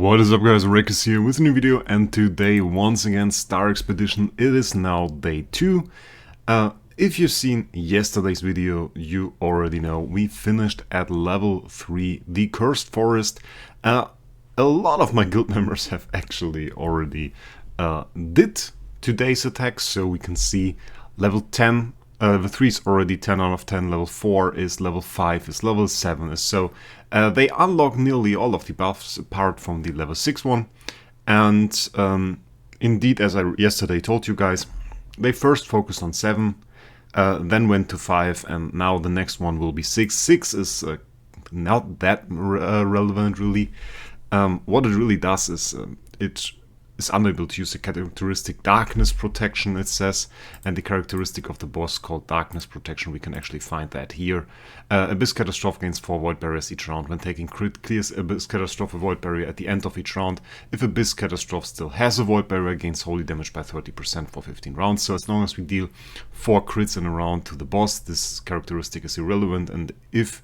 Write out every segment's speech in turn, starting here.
What is up, guys? Wraec is here with a new video, and today once again Star Expedition. It is now day 2. If you've seen yesterday's video, you already know we finished at level 3, the Cursed Forest. A lot of my guild members have actually already did today's attack, so we can see level 10. Level 3 is already 10 out of 10, level 4 is, level 5 is, level 7 is, so they unlock nearly all of the buffs apart from the level 6 one. And indeed, as I yesterday told you guys, they first focused on 7, then went to 5, and now the next one will be 6. 6 is not that relevant really. What it really does is it is unable to use the characteristic Darkness Protection, it says, and the characteristic of the boss called Darkness Protection, we can actually find that here. Abyss Catastrophe gains 4 Void Barriers each round. When taking crit, clears Abyss Catastrophe a Void Barrier at the end of each round. If Abyss Catastrophe still has a Void Barrier, gains holy damage by 30% for 15 rounds. So as long as we deal 4 crits in a round to the boss, this characteristic is irrelevant, and if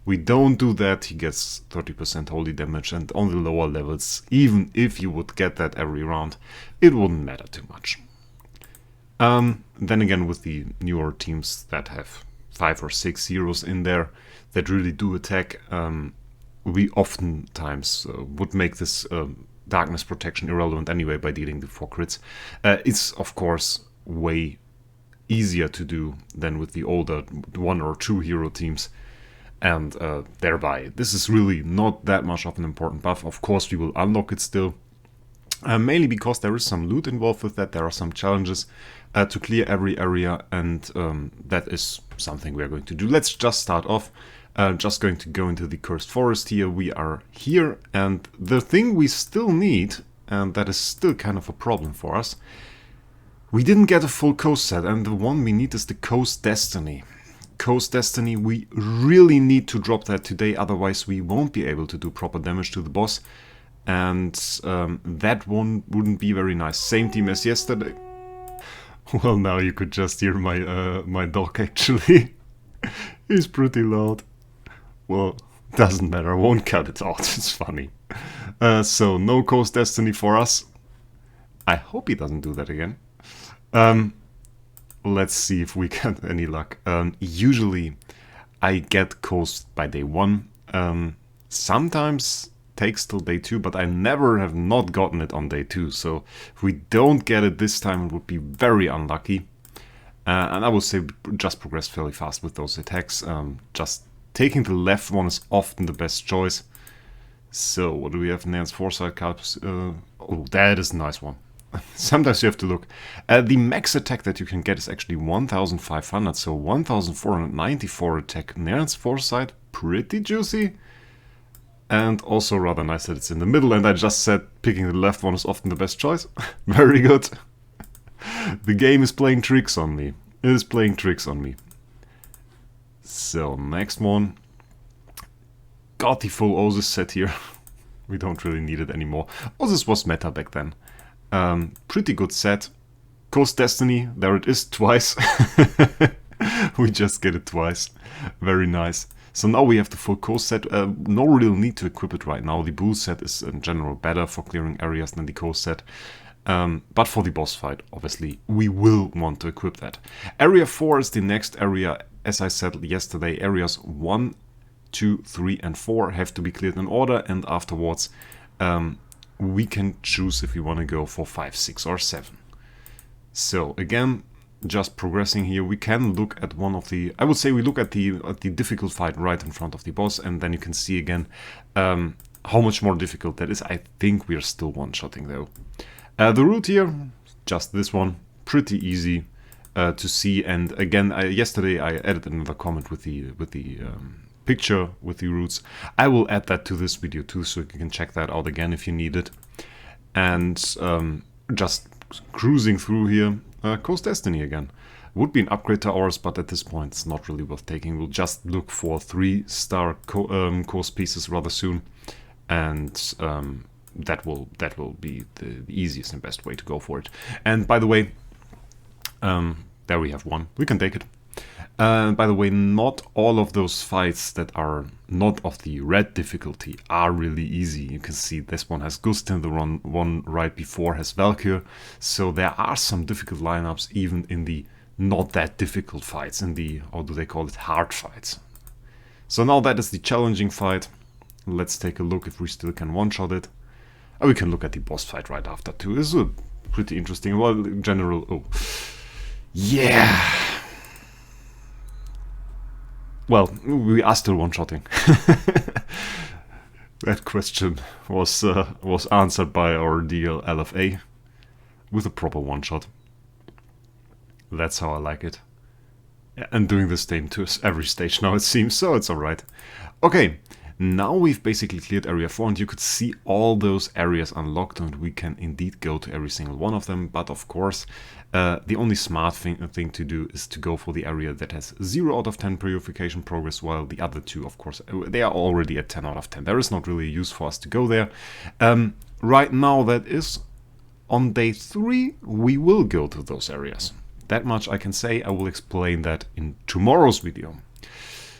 we don't do that, he gets 30% holy damage, and on the lower levels, even if you would get that every round, it wouldn't matter too much. Then again, with the newer teams that have 5 or 6 heroes in there that really do attack, we oftentimes would make this Darkness Protection irrelevant anyway by dealing the 4 crits. It's of course way easier to do than with the older 1 or 2 hero teams. And thereby, this is really not that much of an important buff. Of course, we will unlock it still, mainly because there is some loot involved with that. There are some challenges to clear every area, and that is something we are going to do. Let's just start off. Just going to go into the Cursed Forest here. We are here, and the thing we still need, and that is still kind of a problem for us, we didn't get a full Coast set, and the one we need is the Coast Destiny. Coast Destiny, we really need to drop that today, otherwise we won't be able to do proper damage to the boss, and that one wouldn't be very nice. Same team as yesterday. Well, now you could just hear my dog actually. He's pretty loud. Well, doesn't matter, I won't cut it out, it's funny. So no Coast Destiny for us. I hope he doesn't do that again. Let's see if we get any luck. Usually I get Coast by day 1. Sometimes takes till day 2, but I never have not gotten it on day 2. So if we don't get it this time, it would be very unlucky. And I would say just progress fairly fast with those attacks. Just taking the left one is often the best choice. So what do we have? Enhanced Foresight cards. Oh, that is a nice one. Sometimes you have to look. The max attack that you can get is actually 1500, so 1494 attack. Enhanced Foresight, pretty juicy. And also rather nice that it's in the middle, and I just said picking the left one is often the best choice. Very good. The game is playing tricks on me. It is playing tricks on me. So, next one. Got the full Osis set here. We don't really need it anymore. Osis was meta back then. Pretty good set. Coast Destiny, there it is twice. We just get it twice. Very nice. So now we have the full Coast set. No real need to equip it right now. The Bull set is in general better for clearing areas than the Coast set. But for the boss fight, obviously, we will want to equip that. Area 4 is the next area. As I said yesterday, areas 1, 2, 3 and 4 have to be cleared in order, and afterwards we can choose if we want to go for 5, 6 or 7. So again, just progressing here, we can look at one of the, I would say we look at the difficult fight right in front of the boss, and then you can see again how much more difficult that is. I think we are still one-shotting though. The route here, just this one, pretty easy to see, and again, yesterday I added another comment with the picture with the routes. I will add that to this video too, so you can check that out again if you need it. And just cruising through here, Coast Destiny again. Would be an upgrade to ours, but at this point it's not really worth taking. We'll just look for 3-star coast pieces rather soon, and that will be the easiest and best way to go for it. And by the way, there we have one. We can take it. By the way, not all of those fights that are not of the red difficulty are really easy. You can see this one has Gustin, the one right before has Valkyr. So there are some difficult lineups even in the not that difficult fights, in the, how do they call it, hard fights. So now that is the challenging fight. Let's take a look if we still can one-shot it. Oh, we can look at the boss fight right after too. This is pretty interesting. Well, in general, oh. Yeah! Well, we are still one-shotting. That question was answered by our dear LFA with a proper one-shot. That's how I like it. And doing the same to every stage now, it seems, so it's alright. Okay, now we've basically cleared Area 4 and you could see all those areas unlocked and we can indeed go to every single one of them. But of course, the only smart thing to do is to go for the area that has 0 out of 10 purification progress, while the other two, of course, they are already at 10 out of 10. There is not really a use for us to go there. Right now, that is on day 3, we will go to those areas. That much I can say. I will explain that in tomorrow's video.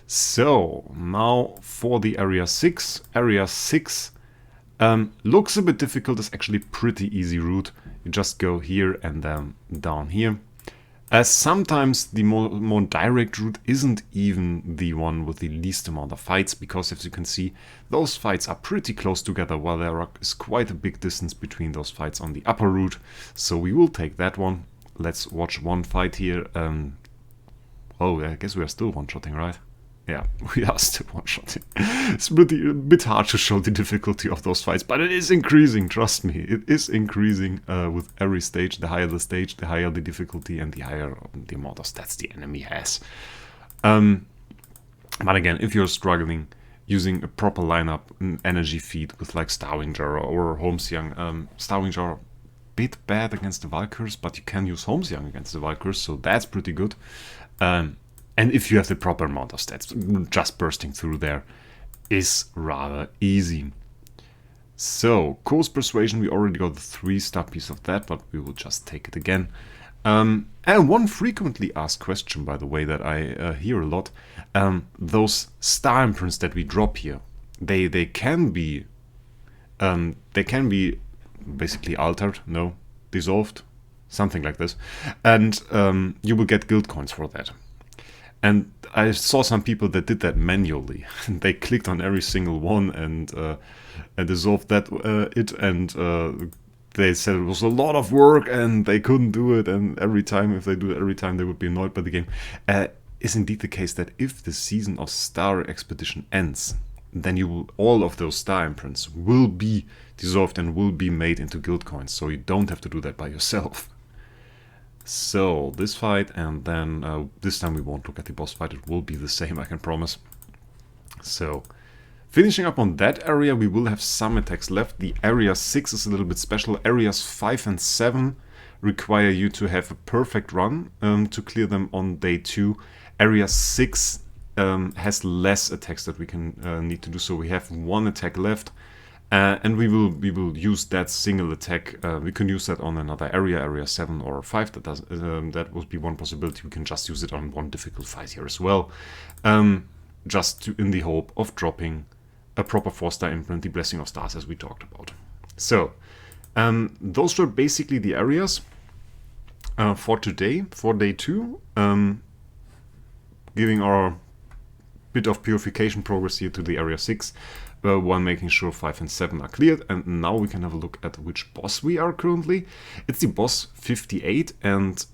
So now for the area 6. Area 6 looks a bit difficult. It's actually pretty easy route. You just go here and then down here. Sometimes the more direct route isn't even the one with the least amount of fights, because as you can see, those fights are pretty close together, while there is quite a big distance between those fights on the upper route. So we will take that one. Let's watch one fight here. Oh, I guess we are still one-shotting, right? Yeah, we are still one-shotting. It's a bit hard to show the difficulty of those fights, but it is increasing, trust me. It is increasing with every stage. The higher the stage, the higher the difficulty, and the higher the amount of stats the enemy has. But again, if you're struggling using a proper lineup, an energy feed with like Starwinger or Holmesyoung, Starwinger bit bad against the Valkyrs, but you can use Holmesyoung against the Valkyrs, so that's pretty good. And if you have the proper amount of stats, just bursting through there is rather easy. So, Course Persuasion, we already got the 3-star piece of that, but we will just take it again. And one frequently asked question, by the way, that I hear a lot, those star imprints that we drop here, they can be basically altered, no, dissolved, something like this, and you will get guild coins for that. And I saw some people that did that manually. They clicked on every single one and dissolved that and they said it was a lot of work and they couldn't do it, and every time, if they do it every time, they would be annoyed by the game. Is indeed the case that if the season of Star Expedition ends, then all of those star imprints will be dissolved and will be made into guild coins, so you don't have to do that by yourself. So this fight, and then this time we won't look at the boss fight, it will be the same, I can promise. So finishing up on that area, we will have some attacks left. The area 6 is a little bit special. Areas 5 and 7 require you to have a perfect run to clear them on day 2. Area 6 has less attacks that we can need to do, so we have 1 attack left, and we will use that single attack. We can use that on another area 7 or 5. That would be one possibility. We can just use it on one difficult fight here as well, just in the hope of dropping a proper 4-star imprint, the Blessing of Stars, as we talked about. So those were basically the areas for today, for day 2, giving our bit of purification progress here to the area 6, while making sure 5 and 7 are cleared. And now we can have a look at which boss we are currently. It's the boss 58, and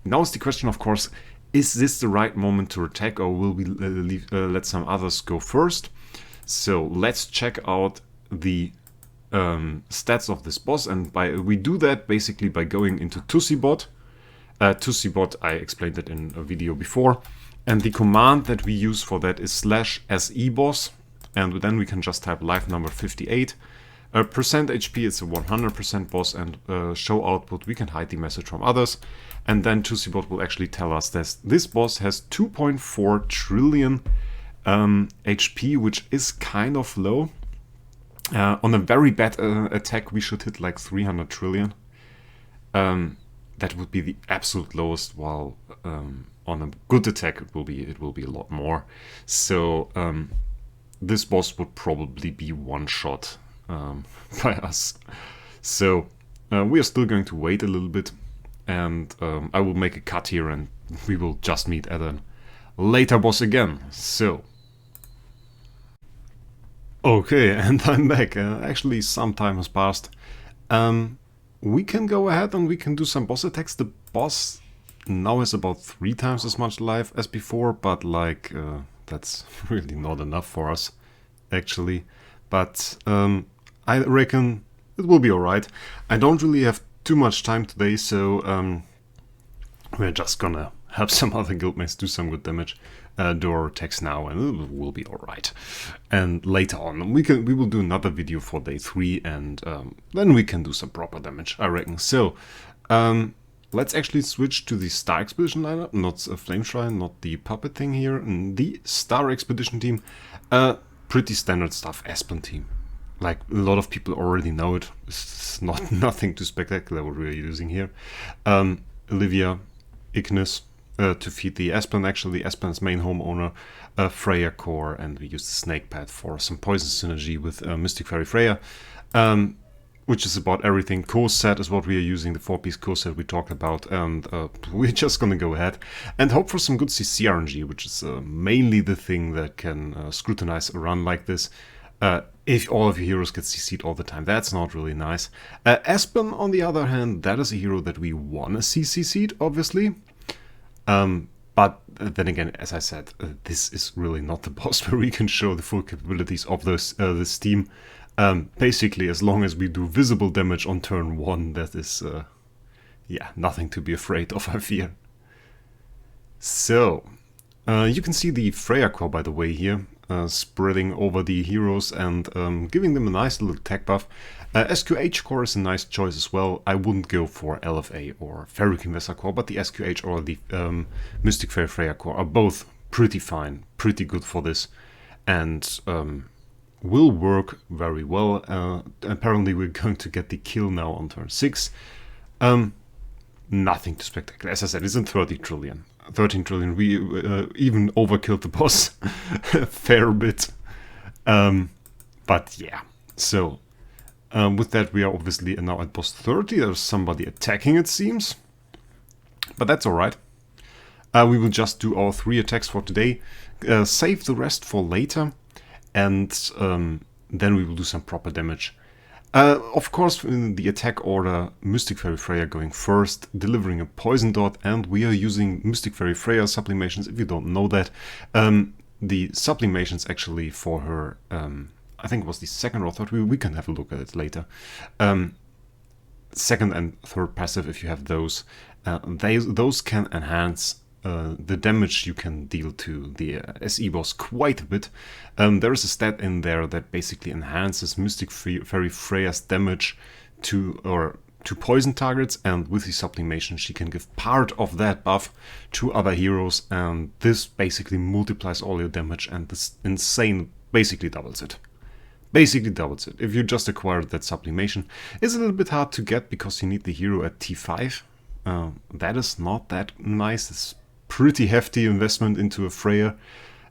now is the question, of course, is this the right moment to attack, or will we let some others go first? So let's check out the stats of this boss, and we do that basically by going into Tussibot. Tussibot, I explained it in a video before. And the command that we use for that is /seboss, and then we can just type life number 58. Percent HP, it's a 100% boss, and show output, we can hide the message from others. And then Tussibot will actually tell us that this boss has 2.4 trillion HP, which is kind of low. On a very bad attack, we should hit like 300 trillion. that would be the absolute lowest, while on a good attack it will be a lot more. So this boss would probably be one shot by us. So we are still going to wait a little bit, and I will make a cut here, and we will just meet at a later boss again. So okay, and I'm back. Actually, some time has passed. We can go ahead and we can do some boss attacks. The boss now has about 3 times as much life as before, but like that's really not enough for us, actually. But I reckon it will be alright. I don't really have too much time today, so we're just gonna help some other guildmates do some good damage. Do our attacks now, and it will be alright. And later on, we will do another video for day 3, and then we can do some proper damage, I reckon. So, let's actually switch to the Star Expedition lineup, not a Flame Shrine, not the puppet thing here. The Star Expedition team, pretty standard stuff, Aspen team. Like, a lot of people already know it. It's not nothing too spectacular what we're using here. Olivia, Ignis, to feed the Aspen, actually, Aspen's main homeowner, Freya core, and we use the Snake Pad for some poison synergy with Mystic Fairy Freya, which is about everything. Core set is what we are using, the 4-piece core set we talked about, and we're just gonna go ahead and hope for some good CC RNG, which is mainly the thing that can scrutinize a run like this. If all of your heroes get CC'd all the time, that's not really nice. Aspen, on the other hand, that is a hero that we wanna see CC'd, obviously. But then again, as I said, this is really not the boss where we can show the full capabilities of this team. Basically, as long as we do visible damage on turn 1, that is, yeah, nothing to be afraid of, I fear. So, you can see the Freya core, by the way, here, spreading over the heroes and giving them a nice little attack buff. SQH core is a nice choice as well. I wouldn't go for LFA or Fairy Investor core, but the SQH or the Mystic Fairy Freya core are both pretty fine, pretty good for this, and will work very well. Apparently we're going to get the kill now on turn 6. Nothing too spectacular. As I said, it's in 13 trillion. We even overkilled the boss a fair bit. But yeah, so with that we are obviously now at boss 30. There's somebody attacking, it seems, but that's alright. We will just do our 3 attacks for today, save the rest for later, and then we will do some proper damage. Of course, in the attack order, Mystic Fairy Freya going first, delivering a poison dot, and we are using Mystic Fairy Freya Sublimations. If you don't know that, the Sublimations actually for her, I think it was the second or third, we can have a look at it later. Second and third passive, if you have those, those can enhance the damage you can deal to the SE boss quite a bit. There is a stat in there that basically enhances Mystic Fairy Freya's damage to poison targets, and with the Sublimation she can give part of that buff to other heroes, and this basically multiplies all your damage, and this insane basically doubles it. If you just acquired that Sublimation, it's a little bit hard to get because you need the hero at T5. That is not that nice. It's pretty hefty investment into a Freya.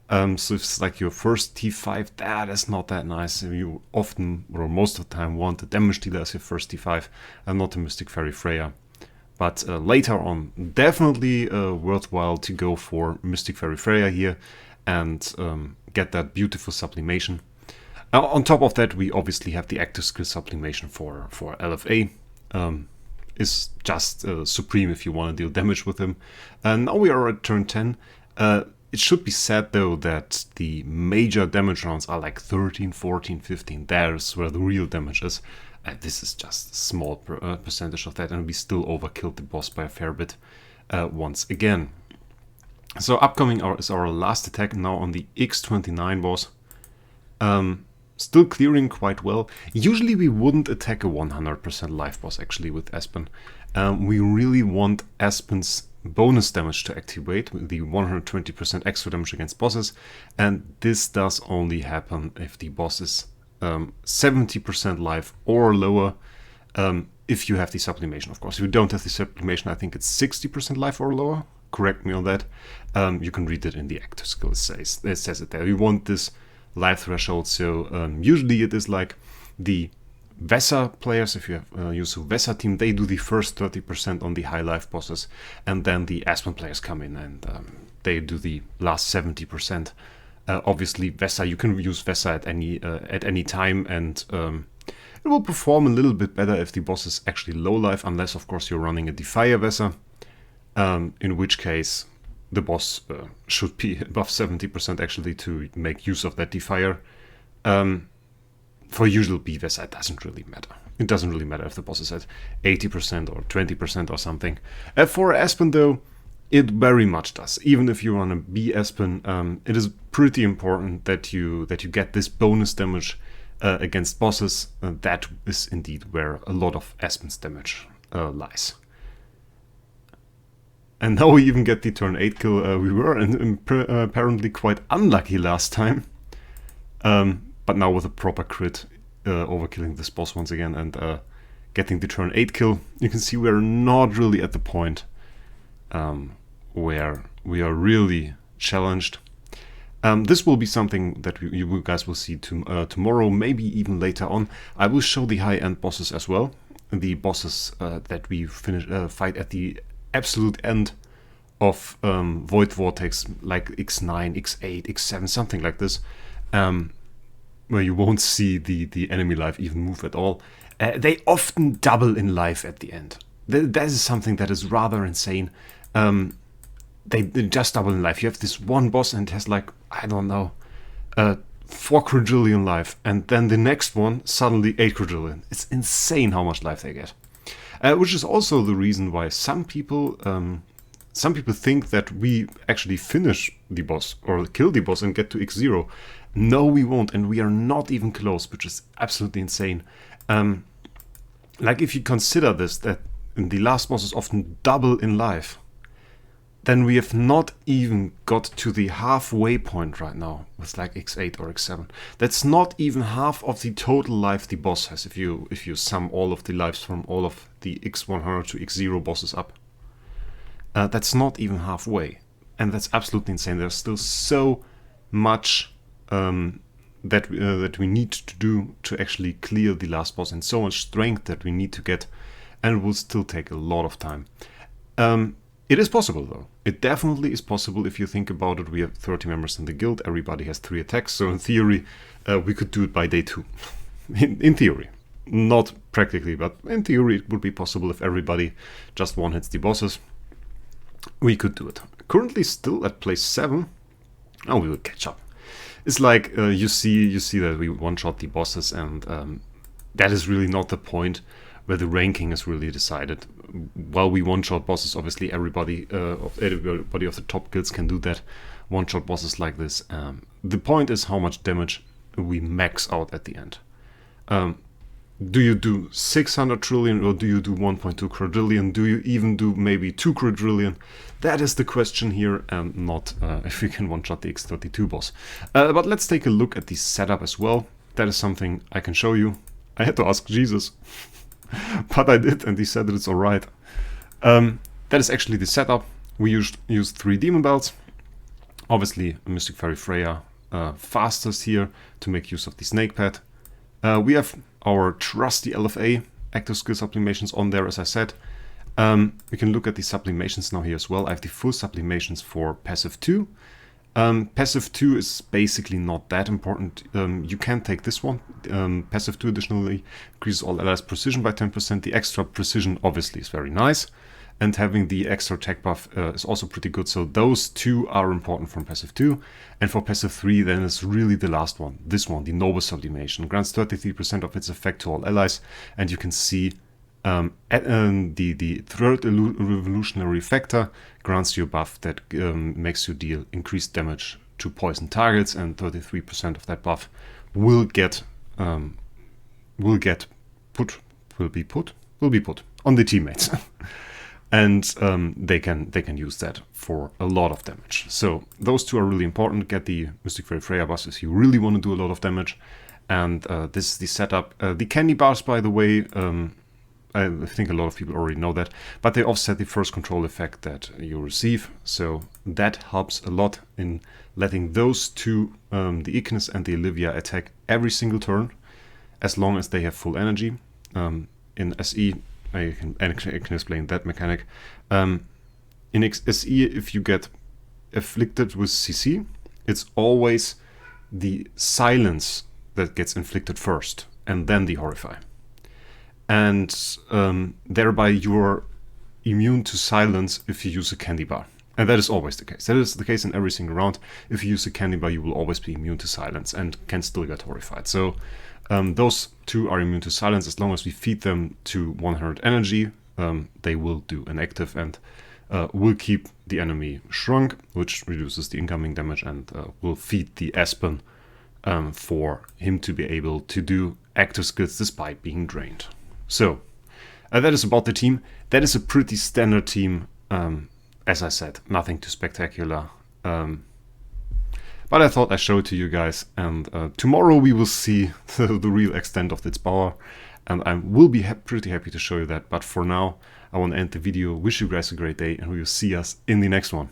So it's like your first T5, that is not that nice. You often, or most of the time, want a damage dealer as your first T5 and not a Mystic Fairy Freya. But later on, definitely worthwhile to go for Mystic Fairy Freya here and get that beautiful Sublimation. On top of that, we obviously have the active skill Sublimation for LFA. Is just supreme if you want to deal damage with him. And now we are at turn 10. It should be said though that the major damage rounds are like 13, 14, 15. There's where the real damage is. This is just a small percentage of that, and we still overkilled the boss by a fair bit once again. So upcoming is our last attack now on the X29 boss. Still clearing quite well. Usually we wouldn't attack a 100% life boss actually with Aspen. We really want Aspen's bonus damage to activate with the 120% extra damage against bosses, and this does only happen if the boss is 70% life or lower. if you have the sublimation, of course. If you don't have the sublimation, I think it's 60% life or lower. Correct me on that. You can read it in the active skill. It says it there. You want this life threshold. So usually it is like the Vesa players, if you have use a Vesa team, they do the first 30% on the high life bosses, and then the Aspen players come in and they do the last 70%. Obviously, Vesa, you can use Vesa at any time, and it will perform a little bit better if the boss is actually low life, unless of course you're running a Defier Vesa, in which case the boss should be above 70% actually to make use of that Defier. For usual B Vesa, it doesn't really matter. It doesn't really matter if the boss is at 80% or 20% or something. For Aspen though, it very much does. Even if you run a B Aspen, it is pretty important that you get this bonus damage against bosses. That is indeed where a lot of Aspen's damage lies. And now we even get the turn 8 kill. We were apparently quite unlucky last time. But now with a proper crit, overkilling this boss once again and getting the turn 8 kill, you can see we're not really at the point where we are really challenged. This will be something that you guys will see tomorrow, maybe even later on. I will show the high-end bosses as well, the bosses that we fight at the absolute end of Void Vortex, like X9, X8, X7, something like this. Where you won't see the enemy life even move at all. They often double in life at the end. That is something that is rather insane. They just double in life. You have this one boss and it has like, I don't know, 4 quadrillion life. And then the next one, suddenly 8 quadrillion. It's insane how much life they get. Which is also the reason why some people think that we actually finish the boss or kill the boss and get to X0. No, we won't, and we are not even close, which is absolutely insane. Like if you consider this, that the last bosses often double in life, then we have not even got to the halfway point right now with like X8 or X7. That's not even half of the total life the boss has if you sum all of the lives from all of the X100 to X0 bosses up. That's not even halfway, and that's absolutely insane. There's still so much that we need to do to actually clear the last boss, and so much strength that we need to get, and it will still take a lot of time. It is possible though. It definitely is possible if you think about it. We have 30 members in the guild, everybody has 3 attacks, so in theory we could do it by day 2. in theory. Not practically, but in theory it would be possible if everybody just one-hits the bosses. We could do it. Currently still at place 7. Oh, we will catch up. It's like you see that we one-shot the bosses, and that is really not the point where the ranking is really decided. While we one-shot bosses, obviously everybody of the top guilds can do that, one-shot bosses like this. The point is how much damage we max out at the end. Do you do 600 trillion or do you do 1.2 quadrillion? Do you even do maybe 2 quadrillion? That is the question here, and not if we can one-shot the X32 boss. But let's take a look at the setup as well. That is something I can show you. I had to ask Jesus, but I did, and he said that it's alright. That is actually the setup. We used 3 demon belts. Obviously, Mystic Fairy Freya fastest here to make use of the snake pad. We have our trusty LFA, active skill sublimations, on there, as I said. We can look at the sublimations now here as well. I have the full sublimations for passive 2. Passive 2 is basically not that important. You can take this one. Passive 2 additionally increases all allies' precision by 10%. The extra precision obviously is very nice. And having the extra attack buff is also pretty good. So those 2 are important from passive 2. And for passive 3 then it's really the last one. This one, the Noble Sublimation. Grants 33% of its effect to all allies. And you can see the third revolutionary factor grants you a buff that makes you deal increased damage to poison targets, and 33% of that buff will be put on the teammates. And they can use that for a lot of damage. So those 2 are really important. Get the Mystic Fairy Freya buffs if you really want to do a lot of damage. And this is the setup. The candy bars, by the way, I think a lot of people already know that, but they offset the first control effect that you receive. So that helps a lot in letting those two, the Ignis and the Olivia, attack every single turn, as long as they have full energy. In SE, I can explain that mechanic. In SE, if you get afflicted with CC, it's always the silence that gets inflicted first, and then the horrify. And thereby you're immune to silence if you use a candy bar. And that is always the case. That is the case in every single round. If you use a candy bar, you will always be immune to silence and can still get horrified. So those two are immune to silence. As long as we feed them to 100 energy, they will do an active and will keep the enemy shrunk, which reduces the incoming damage, and will feed the Aspen for him to be able to do active skills despite being drained. So that is about the team. That is a pretty standard team. As I said, nothing too spectacular. But I thought I'd show it to you guys. And tomorrow we will see the real extent of its power. And I will be pretty happy to show you that. But for now, I want to end the video. Wish you guys a great day, and we will see us in the next one.